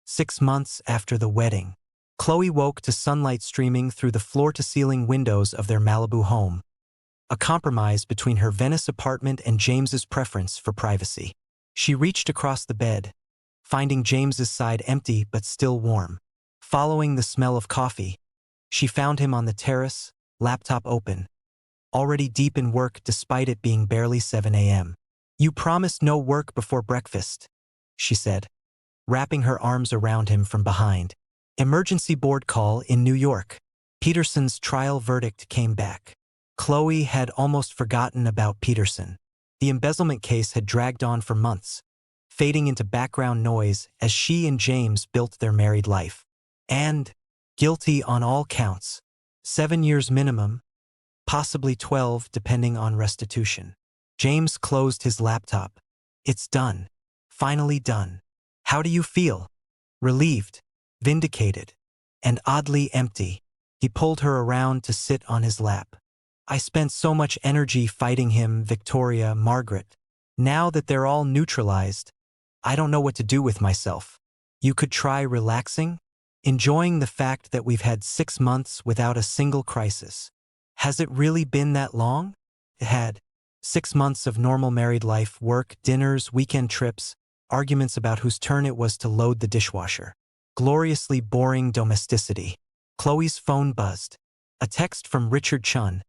6 months after the wedding, Khloe woke to sunlight streaming through the floor-to-ceiling windows of their Malibu home, a compromise between her Venice apartment and James's preference for privacy. She reached across the bed, finding James's side empty but still warm. Following the smell of coffee, she found him on the terrace, laptop open, already deep in work despite it being barely 7 a.m. "You promised no work before breakfast," she said, wrapping her arms around him from behind. Emergency board call in New York. Peterson's trial verdict came back. Khloe had almost forgotten about Peterson. The embezzlement case had dragged on for months, fading into background noise as she and James built their married life. And guilty on all counts. 7 years minimum, possibly 12 depending on restitution. James closed his laptop. "It's done. Finally done. How do you feel?" "Relieved, vindicated, and oddly empty." He pulled her around to sit on his lap. "I spent so much energy fighting him, Victoria, Margaret. Now that they're all neutralized, I don't know what to do with myself. You could try relaxing, enjoying the fact that we've had 6 months without a single crisis." Has it really been that long? It had. 6 months of normal married life, work, dinners, weekend trips, arguments about whose turn it was to load the dishwasher. Gloriously boring domesticity. Khloe's phone buzzed. A text from Richard Chun.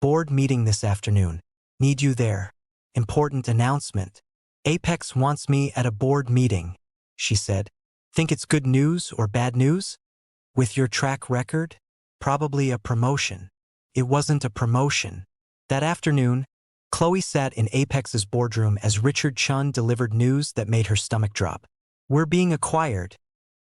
"Board meeting this afternoon. Need you there. Important announcement. Apex wants me at a board meeting," she said. "Think it's good news or bad news? With your track record? Probably a promotion." It wasn't a promotion. That afternoon, Khloe sat in Apex's boardroom as Richard Chun delivered news that made her stomach drop. "We're being acquired,"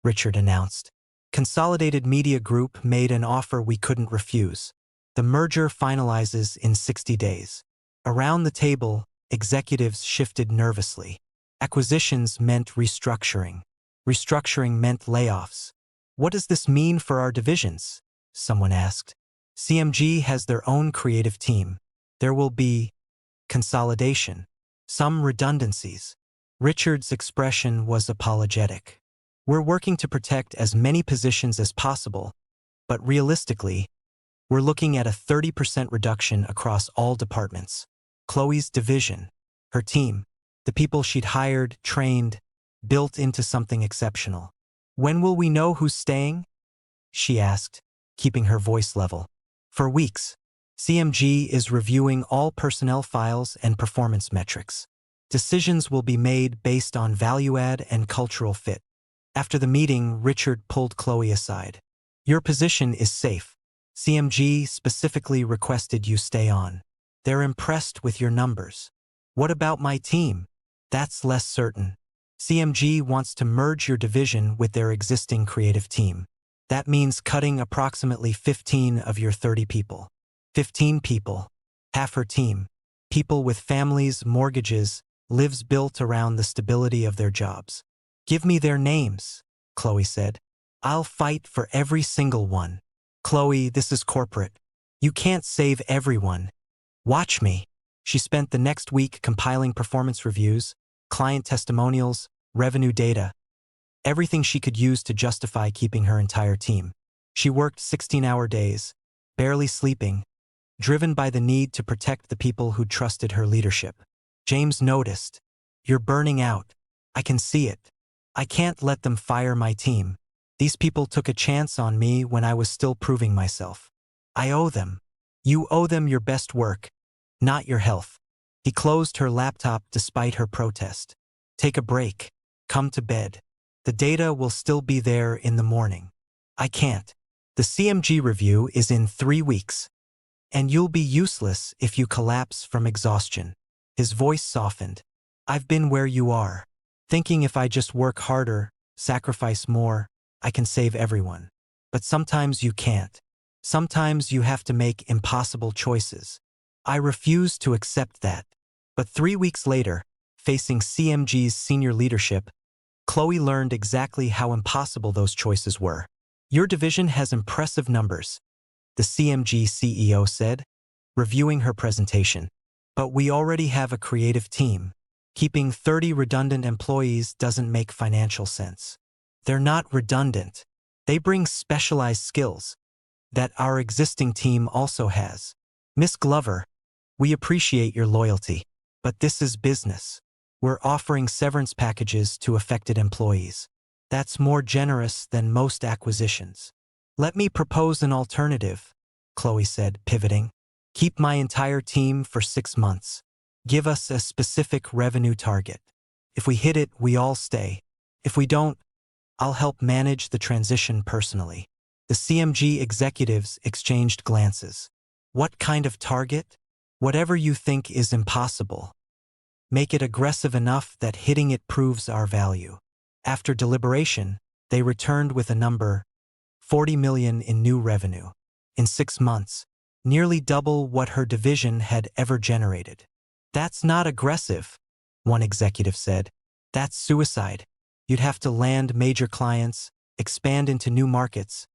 Richard announced. "Consolidated Media Group made an offer we couldn't refuse. The merger finalizes in 60 days. Around the table, executives shifted nervously. Acquisitions meant restructuring. Restructuring meant layoffs. "What does this mean for our divisions?" someone asked. "CMG has their own creative team. There will be consolidation, some redundancies." Richard's expression was apologetic. "We're working to protect as many positions as possible, but realistically, we're looking at a 30% reduction across all departments." Khloe's division, her team, the people she'd hired, trained, built into something exceptional. "When will we know who's staying?" she asked, keeping her voice level. "For weeks. CMG is reviewing all personnel files and performance metrics. Decisions will be made based on value add and cultural fit." After the meeting, Richard pulled Khloe aside. "Your position is safe. CMG specifically requested you stay on. They're impressed with your numbers." "What about my team?" "That's less certain. CMG wants to merge your division with their existing creative team. That means cutting approximately 15 of your 30 people. 15 people. Half her team. People with families, mortgages, lives built around the stability of their jobs." "Give me their names," Khloe said. "I'll fight for every single one." "Khloe, this is corporate. You can't save everyone. Watch me." She spent the next week compiling performance reviews, client testimonials, revenue data, everything she could use to justify keeping her entire team. She worked 16-hour days, barely sleeping, driven by the need to protect the people who trusted her leadership. James noticed. "You're burning out. I can see it. I can't let them fire my team. These people took a chance on me when I was still proving myself. I owe them." "You owe them your best work, not your health." He closed her laptop despite her protest. "Take a break. Come to bed. The data will still be there in the morning." "I can't. The CMG review is in 3 weeks. And you'll be useless if you collapse from exhaustion." His voice softened. "I've been where you are, thinking if I just work harder, sacrifice more, I can save everyone. But sometimes you can't. Sometimes you have to make impossible choices. I refuse to accept that." But 3 weeks later, facing CMG's senior leadership, Khloe learned exactly how impossible those choices were. "Your division has impressive numbers," the CMG CEO said, reviewing her presentation. "But we already have a creative team. Keeping 30 redundant employees doesn't make financial sense. They're not redundant. They bring specialized skills that our existing team also has. Miss Glover, we appreciate your loyalty, but this is business. We're offering severance packages to affected employees. That's more generous than most acquisitions. Let me propose an alternative, Khloe said, pivoting. Keep my entire team for 6 months. Give us a specific revenue target. If we hit it, we all stay. If we don't, I'll help manage the transition personally. The CMG executives exchanged glances. What kind of target? Whatever you think is impossible. Make it aggressive enough that hitting it proves our value. After deliberation, they returned with a number, 40 million in new revenue. In 6 months, nearly double what her division had ever generated. That's not aggressive, one executive said. That's suicide. You'd have to land major clients, expand into new markets,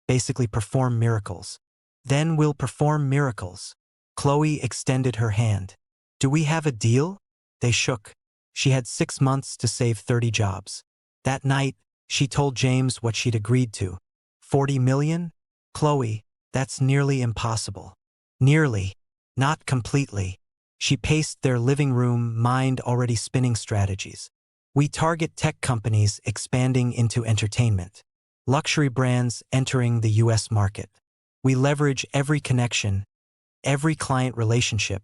basically perform miracles. Then we'll perform miracles. Khloe extended her hand. Do we have a deal? They shook. She had 6 months to save 30 jobs. That night, she told James what she'd agreed to. 40 million? Khloe, that's nearly impossible. Nearly. Not completely. She paced their living room, mind already spinning strategies. We target tech companies expanding into entertainment. Luxury brands entering the US market. We leverage every connection, every client relationship,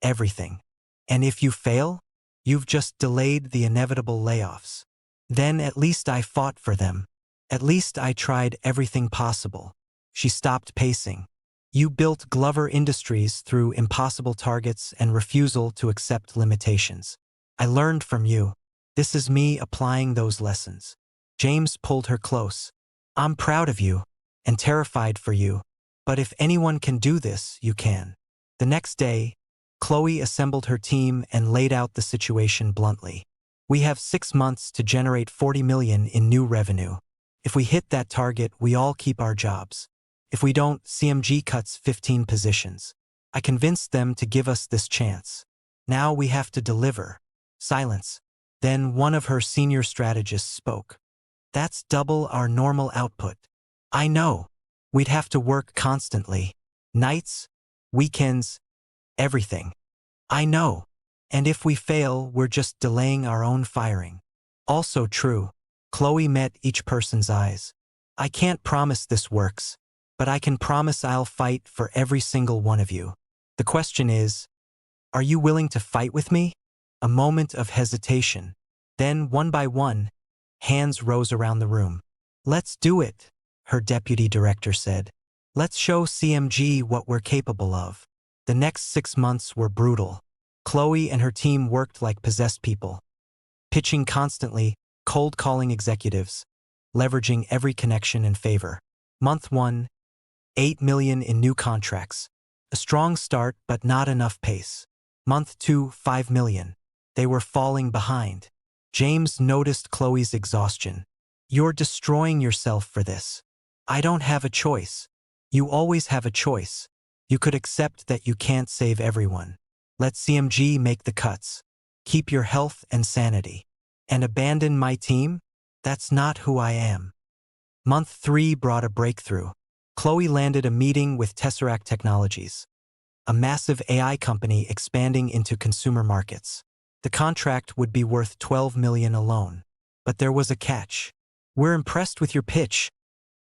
everything. And if you fail, you've just delayed the inevitable layoffs. Then at least I fought for them. At least I tried everything possible. She stopped pacing. You built Glover Industries through impossible targets and refusal to accept limitations. I learned from you. This is me applying those lessons. James pulled her close. I'm proud of you and terrified for you, but if anyone can do this, you can. The next day, Khloe assembled her team and laid out the situation bluntly. We have 6 months to generate 40 million in new revenue. If we hit that target, we all keep our jobs. If we don't, CMG cuts 15 positions. I convinced them to give us this chance. Now we have to deliver. Silence. Then one of her senior strategists spoke. That's double our normal output. I know. We'd have to work constantly. Nights, weekends, everything. I know. And if we fail, we're just delaying our own firing. Also true. Khloe met each person's eyes. I can't promise this works, but I can promise I'll fight for every single one of you. The question is, are you willing to fight with me? A moment of hesitation. Then, one by one, hands rose around the room. Let's do it, her deputy director said. Let's show CMG what we're capable of. The next 6 months were brutal. Khloe and her team worked like possessed people, pitching constantly, cold calling executives, leveraging every connection in favor. Month 1, 8 million in new contracts. A strong start, but not enough pace. Month 2, 5 million. They were falling behind. James noticed Khloe's exhaustion. You're destroying yourself for this. I don't have a choice. You always have a choice. You could accept that you can't save everyone. Let CMG make the cuts. Keep your health and sanity. And abandon my team? That's not who I am. Month 3 brought a breakthrough. Khloe landed a meeting with Tesseract Technologies, a massive AI company expanding into consumer markets. The contract would be worth 12 million alone. But there was a catch. We're impressed with your pitch,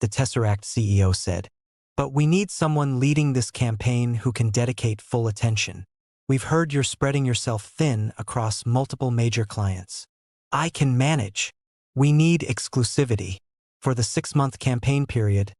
the Tesseract CEO said. But we need someone leading this campaign who can dedicate full attention. We've heard you're spreading yourself thin across multiple major clients. I can manage. We need exclusivity. For the 6-month campaign period,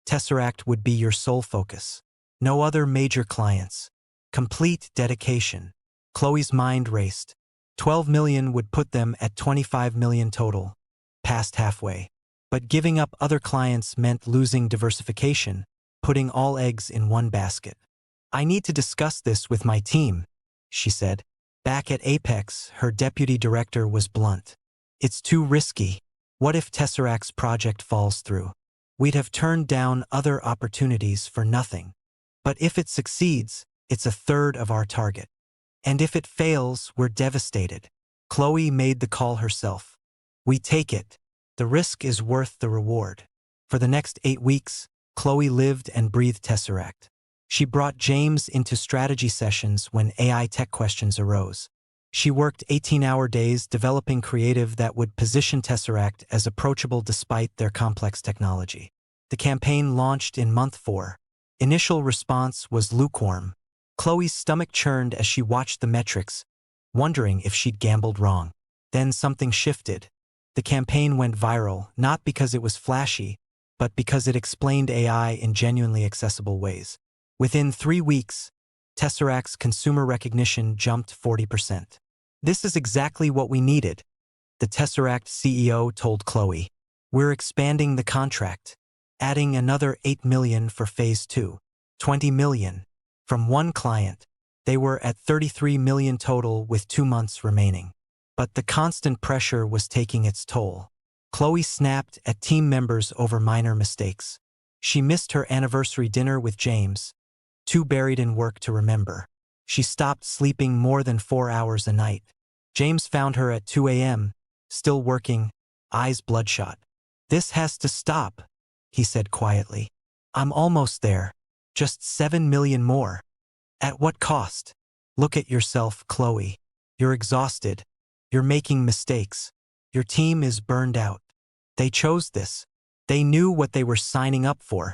Tesseract would be your sole focus. No other major clients. Complete dedication. Khloe's mind raced. 12 million would put them at 25 million total, past halfway. But giving up other clients meant losing diversification, putting all eggs in one basket. I need to discuss this with my team, she said. Back at Apex, her deputy director was blunt. It's too risky. What if Tesseract's project falls through? We'd have turned down other opportunities for nothing. But if it succeeds, it's a third of our target. And if it fails, we're devastated. Khloe made the call herself. We take it. The risk is worth the reward. For the next 8 weeks, Khloe lived and breathed Tesseract. She brought James into strategy sessions when AI tech questions arose. She worked 18-hour days developing creative that would position Tesseract as approachable despite their complex technology. The campaign launched in month 4. Initial response was lukewarm. Khloe's stomach churned as she watched the metrics, wondering if she'd gambled wrong. Then something shifted. The campaign went viral, not because it was flashy, but because it explained AI in genuinely accessible ways. Within 3 weeks, Tesseract's consumer recognition jumped 40%. This is exactly what we needed, the Tesseract CEO told Khloe. We're expanding the contract, adding another $8 million for phase 2, $20 million. From one client, they were at $33 million total with 2 months remaining. But the constant pressure was taking its toll. Khloe snapped at team members over minor mistakes. She missed her anniversary dinner with James, too buried in work to remember. She stopped sleeping more than 4 hours a night. James found her at 2 a.m., still working, eyes bloodshot. This has to stop, he said quietly. I'm almost there. Just 7 million more. At what cost? Look at yourself, Khloe. You're exhausted. You're making mistakes. Your team is burned out. They chose this. They knew what they were signing up for.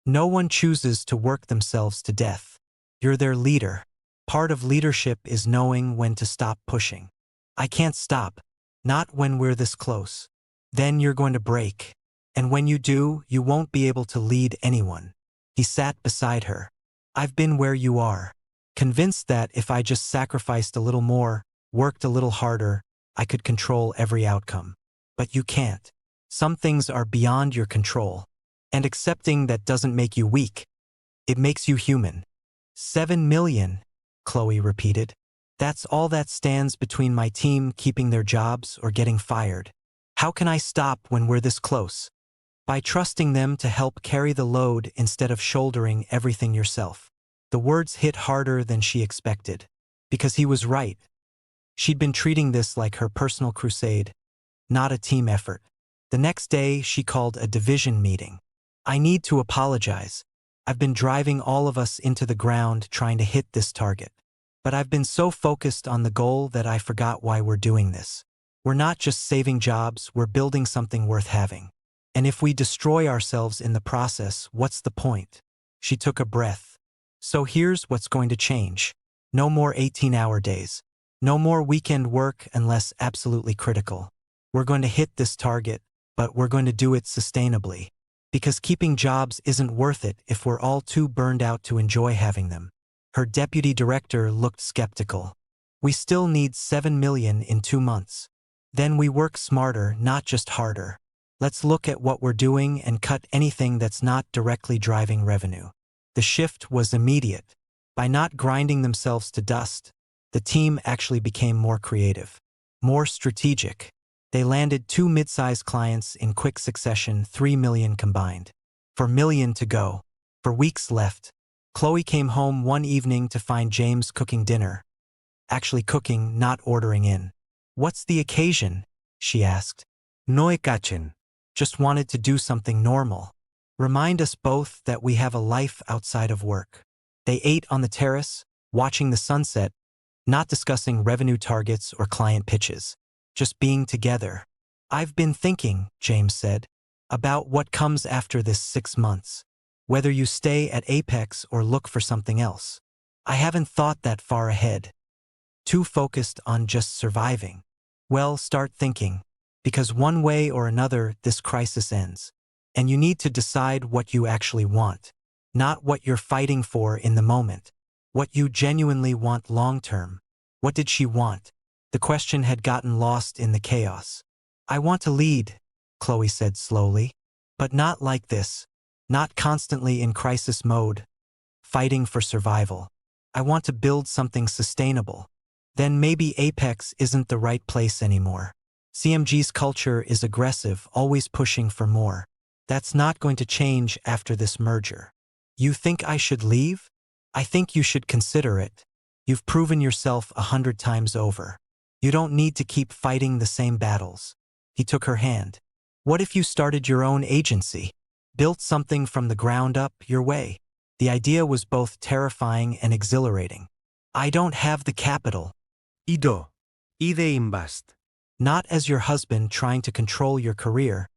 No one chooses to work themselves to death. You're their leader. Part of leadership is knowing when to stop pushing. I can't stop. Not when we're this close. Then you're going to break. And when you do, you won't be able to lead anyone. He sat beside her. I've been where you are. Convinced that if I just sacrificed a little more, worked a little harder, I could control every outcome. But you can't. Some things are beyond your control. And accepting that doesn't make you weak. It makes you human. 7 million, Khloe repeated. That's all that stands between my team keeping their jobs or getting fired. How can I stop when we're this close? By trusting them to help carry the load instead of shouldering everything yourself. The words hit harder than she expected. Because he was right. She'd been treating this like her personal crusade, not a team effort. The next day, she called a division meeting. I need to apologize. I've been driving all of us into the ground trying to hit this target. But I've been so focused on the goal that I forgot why we're doing this. We're not just saving jobs, we're building something worth having. And if we destroy ourselves in the process, what's the point? She took a breath. So here's what's going to change. No more 18-hour days. No more weekend work unless absolutely critical. We're going to hit this target, but we're going to do it sustainably. Because keeping jobs isn't worth it if we're all too burned out to enjoy having them. Her deputy director looked skeptical. We still need 7 million in 2 months. Then we work smarter, not just harder. Let's look at what we're doing and cut anything that's not directly driving revenue. The shift was immediate. By not grinding themselves to dust, the team actually became more creative, more strategic. They landed 2 mid-sized clients in quick succession, 3 million combined. For million to go. For weeks left. Khloe came home one evening to find James cooking dinner. Actually cooking, not ordering in. What's the occasion? She asked. No occasion. Just wanted to do something normal. Remind us both that we have a life outside of work. They ate on the terrace, watching the sunset, not discussing revenue targets or client pitches. Just being together. I've been thinking, James said, about what comes after this 6 months. Whether you stay at Apex or look for something else. I haven't thought that far ahead. Too focused on just surviving. Well, start thinking. Because one way or another, this crisis ends. And you need to decide what you actually want. Not what you're fighting for in the moment. What you genuinely want long-term. What did she want? The question had gotten lost in the chaos. I want to lead, Khloe said slowly. But not like this. Not constantly in crisis mode. Fighting for survival. I want to build something sustainable. Then maybe Apex isn't the right place anymore. CMG's culture is aggressive, always pushing for more. That's not going to change after this merger. You think I should leave? I think you should consider it. You've proven yourself 100 times over. You don't need to keep fighting the same battles. He took her hand. What if you started your own agency? Built something from the ground up your way? The idea was both terrifying and exhilarating. I don't have the capital. Ido. Ide invest. Not as your husband trying to control your career,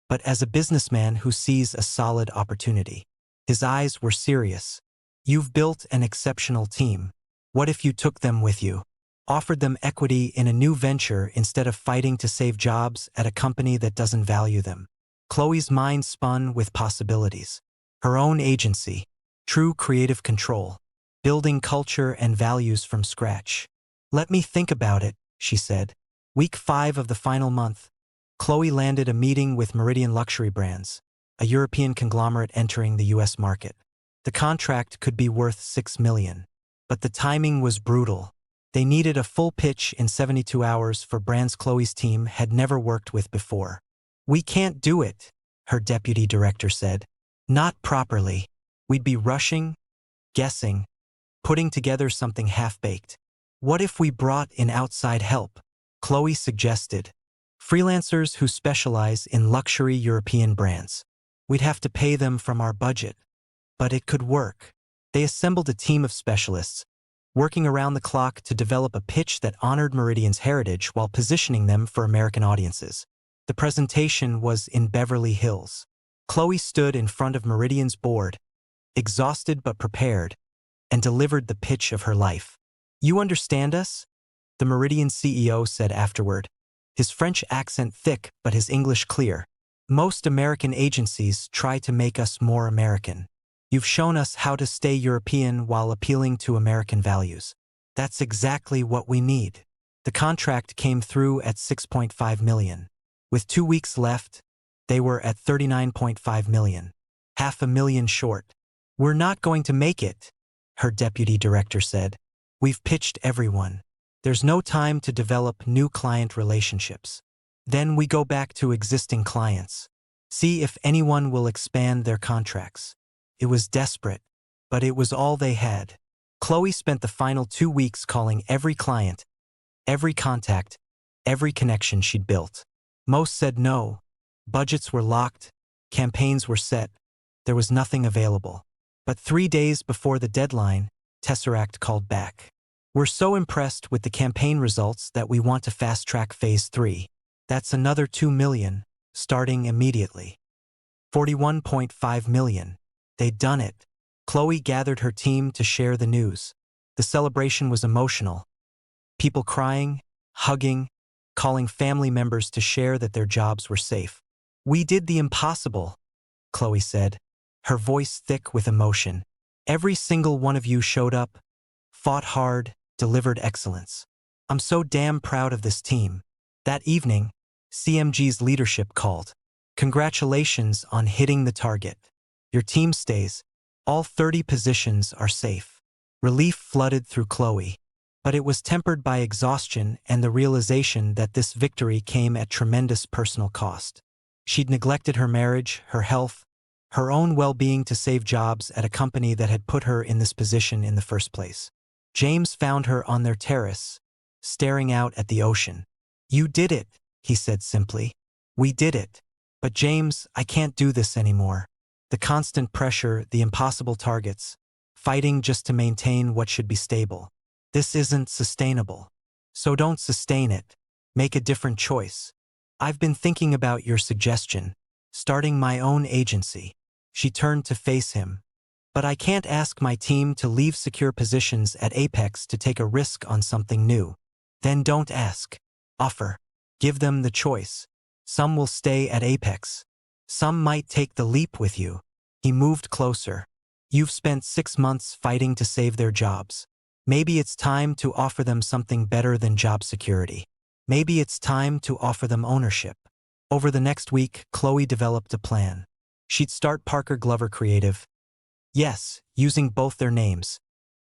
but as a businessman who sees a solid opportunity. His eyes were serious. You've built an exceptional team. What if you took them with you? Offered them equity in a new venture instead of fighting to save jobs at a company that doesn't value them? Khloe's mind spun with possibilities. Her own agency, true creative control, building culture and values from scratch. Let me think about it, she said. Week 5 of the final month, Khloe landed a meeting with Meridian Luxury Brands, a European conglomerate entering the US market. The contract could be worth $6 million. But the timing was brutal. They needed a full pitch in 72 hours for brands Khloe's team had never worked with before. We can't do it, her deputy director said. Not properly. We'd be rushing, guessing, putting together something half-baked. What if we brought in outside help? Khloe suggested. Freelancers who specialize in luxury European brands. We'd have to pay them from our budget. But it could work. They assembled a team of specialists, working around the clock to develop a pitch that honored Meridian's heritage while positioning them for American audiences. The presentation was in Beverly Hills. Khloe stood in front of Meridian's board, exhausted but prepared, and delivered the pitch of her life. You understand us? The Meridian CEO said afterward, his French accent thick but his English clear. Most American agencies try to make us more American. You've shown us how to stay European while appealing to American values. That's exactly what we need. The contract came through at $6.5 million. With 2 weeks left, they were at $39.5 million. $500,000 short. We're not going to make it, her deputy director said. We've pitched everyone. There's no time to develop new client relationships. Then we go back to existing clients. See if anyone will expand their contracts. It was desperate, but it was all they had. Khloe spent the final 2 weeks calling every client, every contact, every connection she'd built. Most said no. Budgets were locked, campaigns were set, there was nothing available. But 3 days before the deadline, Tesseract called back. We're so impressed with the campaign results that we want to fast-track Phase 3. That's another $2 million, starting immediately. $41.5 million. They'd done it. Khloe gathered her team to share the news. The celebration was emotional. People crying, hugging, calling family members to share that their jobs were safe. We did the impossible, Khloe said, her voice thick with emotion. Every single one of you showed up, fought hard, delivered excellence. I'm so damn proud of this team. That evening, CMG's leadership called. Congratulations on hitting the target. Your team stays. All 30 positions are safe. Relief flooded through Khloe, but it was tempered by exhaustion and the realization that this victory came at tremendous personal cost. She'd neglected her marriage, her health, her own well-being to save jobs at a company that had put her in this position in the first place. James found her on their terrace, staring out at the ocean. You did it, he said simply. We did it. But James, I can't do this anymore. The constant pressure, the impossible targets, fighting just to maintain what should be stable. This isn't sustainable. So don't sustain it. Make a different choice. I've been thinking about your suggestion, starting my own agency. She turned to face him. But I can't ask my team to leave secure positions at Apex to take a risk on something new. Then don't ask. Offer. Give them the choice. Some will stay at Apex. Some might take the leap with you. He moved closer. You've spent 6 months fighting to save their jobs. Maybe it's time to offer them something better than job security. Maybe it's time to offer them ownership. Over the next week, Khloe developed a plan. She'd start Parker Glover Creative. Yes, using both their names.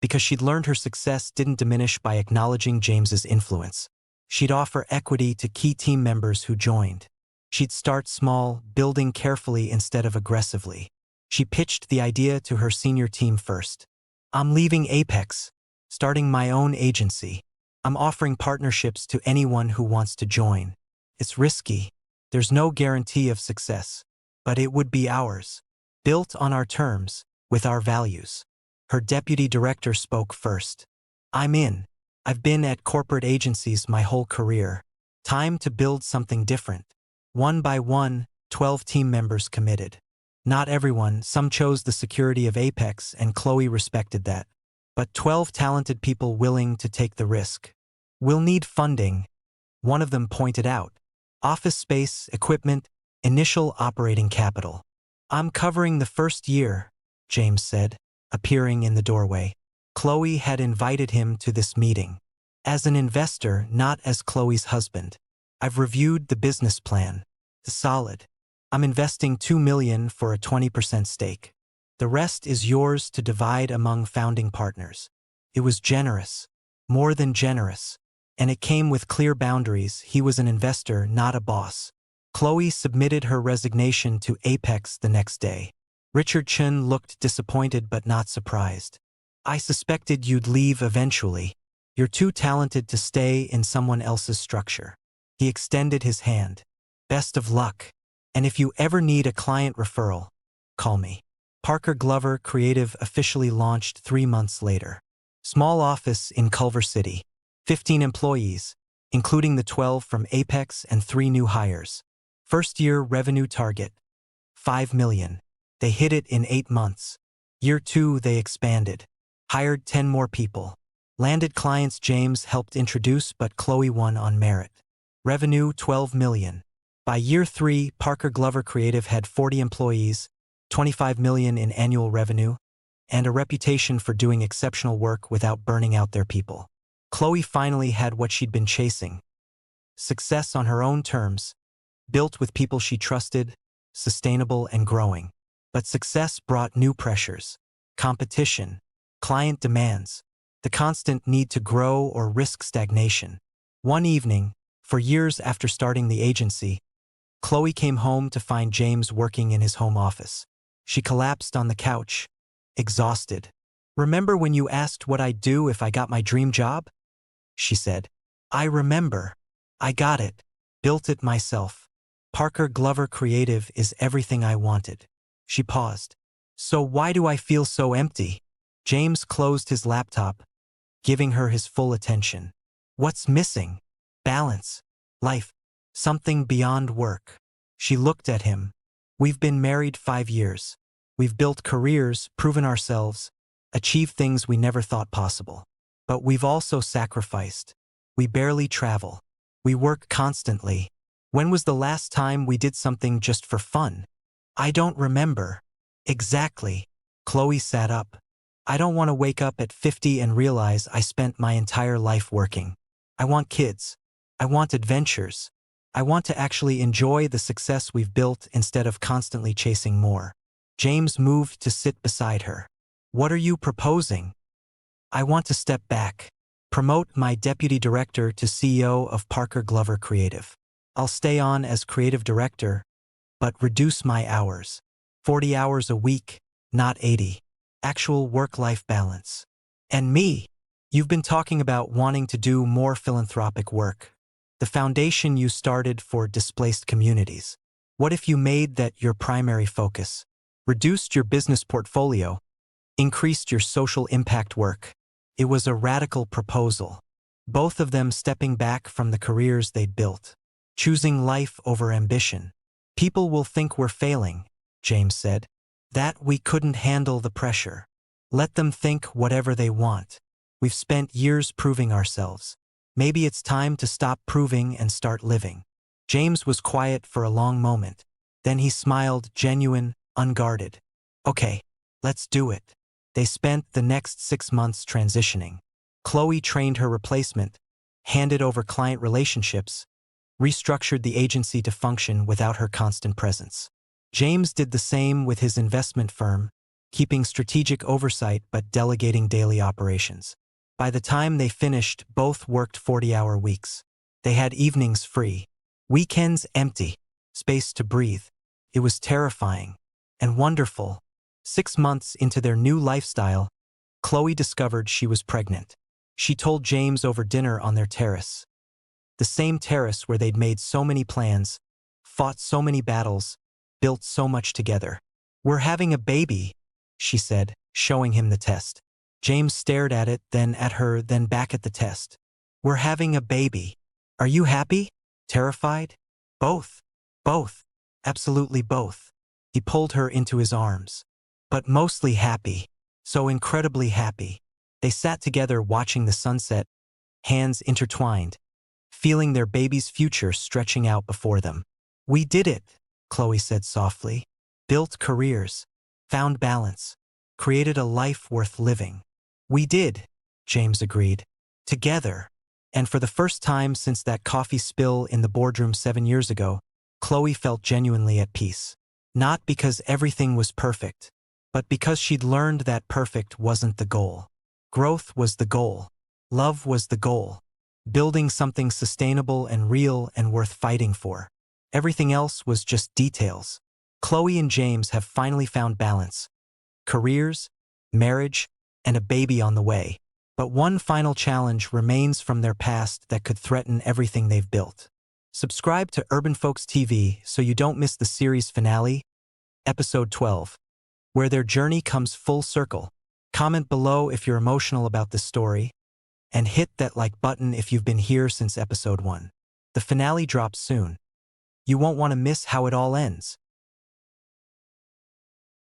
Because she'd learned her success didn't diminish by acknowledging James's influence. She'd offer equity to key team members who joined. She'd start small, building carefully instead of aggressively. She pitched the idea to her senior team first. I'm leaving Apex, starting my own agency. I'm offering partnerships to anyone who wants to join. It's risky, There's no guarantee of success, but it would be ours. Built on our terms, with our values. Her deputy director spoke first. I'm in. I've been at corporate agencies my whole career. Time to build something different. One by one, 12 team members committed. Not everyone, some chose the security of Apex, and Khloe respected that. But 12 talented people willing to take the risk. We'll need funding, one of them pointed out. Office space, equipment, initial operating capital. I'm covering the first year, James said, appearing in the doorway. Khloe had invited him to this meeting. As an investor, not as Khloe's husband. I've reviewed the business plan. It's solid. I'm investing $2 million for a 20% stake. The rest is yours to divide among founding partners. It was generous. More than generous. And it came with clear boundaries. He was an investor, not a boss. Khloe submitted her resignation to Apex the next day. Richard Chun looked disappointed but not surprised. I suspected you'd leave eventually. You're too talented to stay in someone else's structure. He extended his hand. Best of luck. And if you ever need a client referral, call me. Parker Glover Creative officially launched 3 months later. Small office in Culver City. 15 employees, including the 12 from Apex and 3 new hires. First-year revenue target, $5 million. They hit it in 8 months. Year 2, they expanded. Hired 10 more people. Landed clients James helped introduce, but Khloe won on merit. Revenue, $12 million. By year 3, Parker Glover Creative had 40 employees, $25 million in annual revenue, and a reputation for doing exceptional work without burning out their people. Khloe finally had what she'd been chasing. Success on her own terms, built with people she trusted, sustainable and growing. But success brought new pressures. Competition, client demands, the constant need to grow or risk stagnation. One evening, for years after starting the agency, Khloe came home to find James working in his home office. She collapsed on the couch, exhausted. Remember when you asked what I'd do if I got my dream job? She said. I remember. I got it. Built it myself. Parker Glover Creative is everything I wanted. She paused. So why do I feel so empty? James closed his laptop, giving her his full attention. What's missing? Balance. Life. Something beyond work. She looked at him. We've been married 5 years. We've built careers, proven ourselves, achieved things we never thought possible. But we've also sacrificed. We barely travel. We work constantly. When was the last time we did something just for fun? I don't remember. Exactly. Khloe sat up. I don't want to wake up at 50 and realize I spent my entire life working. I want kids. I want adventures. I want to actually enjoy the success we've built instead of constantly chasing more. James moved to sit beside her. What are you proposing? I want to step back. Promote my deputy director to CEO of Parker Glover Creative. I'll stay on as creative director, but reduce my hours. 40 hours a week, not 80. Actual work-life balance. And me. You've been talking about wanting to do more philanthropic work. The foundation you started for displaced communities. What if you made that your primary focus? Reduced your business portfolio, increased your social impact work. It was a radical proposal. Both of them stepping back from the careers they'd built. Choosing life over ambition. People will think we're failing, James said. That we couldn't handle the pressure. Let them think whatever they want. We've spent years proving ourselves. Maybe it's time to stop proving and start living. James was quiet for a long moment. Then he smiled, genuine, unguarded. Okay, let's do it. They spent the next 6 months transitioning. Khloe trained her replacement, handed over client relationships, restructured the agency to function without her constant presence. James did the same with his investment firm, keeping strategic oversight but delegating daily operations. By the time they finished, both worked 40-hour weeks. They had evenings free, weekends empty, space to breathe. It was terrifying and wonderful. 6 months into their new lifestyle, Khloe discovered she was pregnant. She told James over dinner on their terrace. The same terrace where they'd made so many plans, fought so many battles, built so much together. "We're having a baby," she said, showing him the test. James stared at it, then at her, then back at the test. "We're having a baby. Are you happy? Terrified?" "Both. Both. Absolutely both." He pulled her into his arms. "But mostly happy. So incredibly happy." They sat together watching the sunset, hands intertwined, feeling their baby's future stretching out before them. "We did it," Khloe said softly. "Built careers, found balance, created a life worth living." "We did," James agreed. "Together." And for the first time since that coffee spill in the boardroom 7 years ago, Khloe felt genuinely at peace. Not because everything was perfect, but because she'd learned that perfect wasn't the goal. Growth was the goal. Love was the goal. Building something sustainable and real and worth fighting for. Everything else was just details. Khloe and James have finally found balance. Careers, marriage, and a baby on the way. But one final challenge remains from their past that could threaten everything they've built. Subscribe to Urban Folks TV so you don't miss the series finale, Episode 12, where their journey comes full circle. Comment below if you're emotional about this story, and hit that like button if you've been here since Episode 1. The finale drops soon. You won't want to miss how it all ends.